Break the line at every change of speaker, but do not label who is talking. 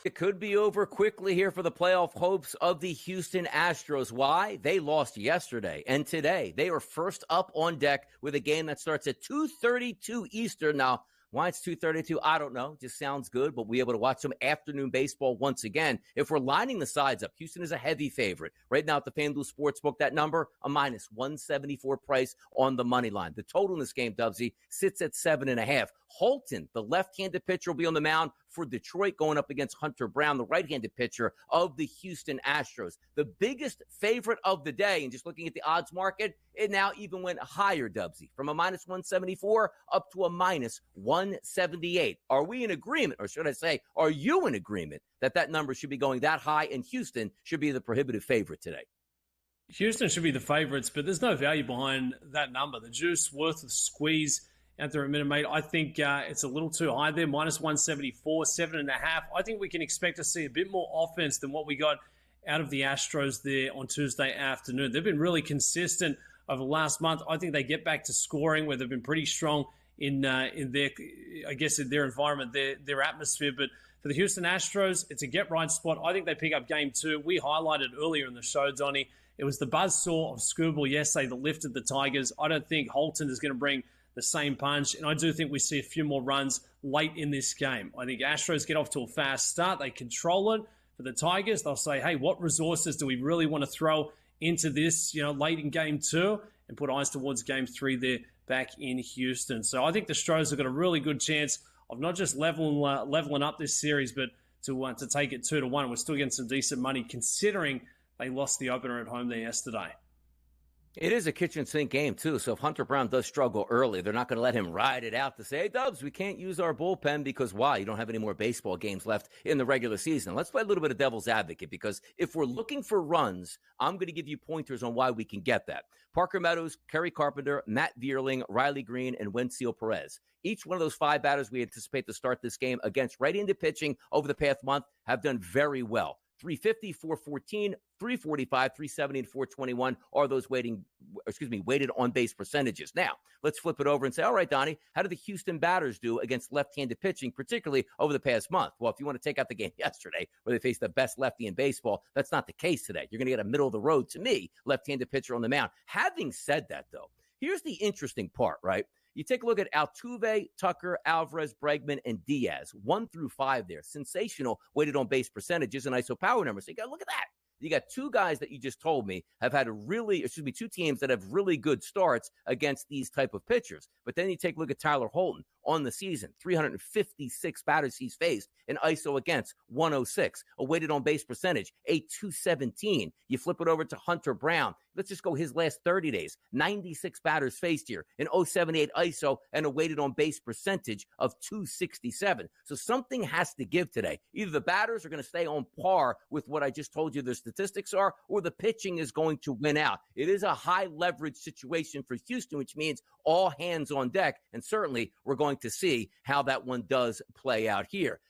It could be over quickly here for the playoff hopes of the Houston Astros. Why? They lost yesterday, and today they are first up on deck with a game that starts at 2:32 Eastern. Now, why it's 2:32, I don't know. Just sounds good, but we'll be able to watch some afternoon baseball once again. If we're lining the sides up, Houston is a heavy favorite. Right now at the FanDuel Sportsbook, that number, a minus 174 price on the money line. The total in this game, Dubsy, sits at 7.5. Holton, the left-handed pitcher, will be on the mound for Detroit going up against Hunter Brown, the right-handed pitcher of the Houston Astros. The biggest favorite of the day, and just looking at the odds market, it now even went higher, Dubsy, from a minus 174 up to a minus 178. Are we in agreement, or should I say, are you in agreement that that number should be going that high and Houston should be the prohibitive favorite today?
Houston should be the favorites, but there's no value behind that number. The juice worth the squeeze out there a minute, mate. I think it's a little too high there. Minus 174, 7.5. I think we can expect to see a bit more offense than what we got out of the Astros there on Tuesday afternoon. They've been really consistent over the last month. I think they get back to scoring where they've been pretty strong in their, I guess, in their environment, their atmosphere. But for the Houston Astros, it's a get-right spot. I think they pick up game 2. We highlighted earlier in the show, Donnie, it was the buzzsaw of Skubal yesterday that lifted the Tigers. I don't think Holton is going to bring the same punch, and I do think we see a few more runs late in this game. I think Astros get off to a fast start. They control it. For the Tigers, they'll say, hey, what resources do we really want to throw into this, late in game 2, and put eyes towards game 3 there back in Houston. So I think the Astros have got a really good chance of not just leveling up this series, but to take it 2-1. We're still getting some decent money considering they lost the opener at home there yesterday.
It is a kitchen sink game, too. So if Hunter Brown does struggle early, they're not going to let him ride it out to say, hey, Dubs, we can't use our bullpen because why? You don't have any more baseball games left in the regular season. Let's play a little bit of devil's advocate because if we're looking for runs, I'm going to give you pointers on why we can get that. Parker Meadows, Kerry Carpenter, Matt Vierling, Riley Green, and Wenzel Perez. Each one of those 5 batters we anticipate to start this game against right-handed pitching over the past month have done very well. 350, 414, 345, 370, and 421 are those weighted on base percentages. Now, let's flip it over and say, all right, Donnie, how did the Houston batters do against left-handed pitching, particularly over the past month? Well, if you want to take out the game yesterday where they faced the best lefty in baseball, that's not the case today. You're going to get a middle-of-the-road, to me, left-handed pitcher on the mound. Having said that, though, here's the interesting part, right? You take a look at Altuve, Tucker, Alvarez, Bregman, and Diaz, 1 through 5 there. Sensational weighted on base percentages and ISO power numbers. So you got to look at that. You got 2 guys that you just told me have had 2 teams that have really good starts against these type of pitchers. But then you take a look at Tyler Holton on the season, 356 batters he's faced, an ISO against 106, a weighted on base percentage, a 217. You flip it over to Hunter Brown. Let's just go his last 30 days, 96 batters faced here, an 078 ISO, and a weighted on base percentage of 267. So something has to give today. Either the batters are going to stay on par with what I just told you their statistics are, or the pitching is going to win out. It is a high leverage situation for Houston, which means all hands on deck, and certainly we're going to see how that one does play out here.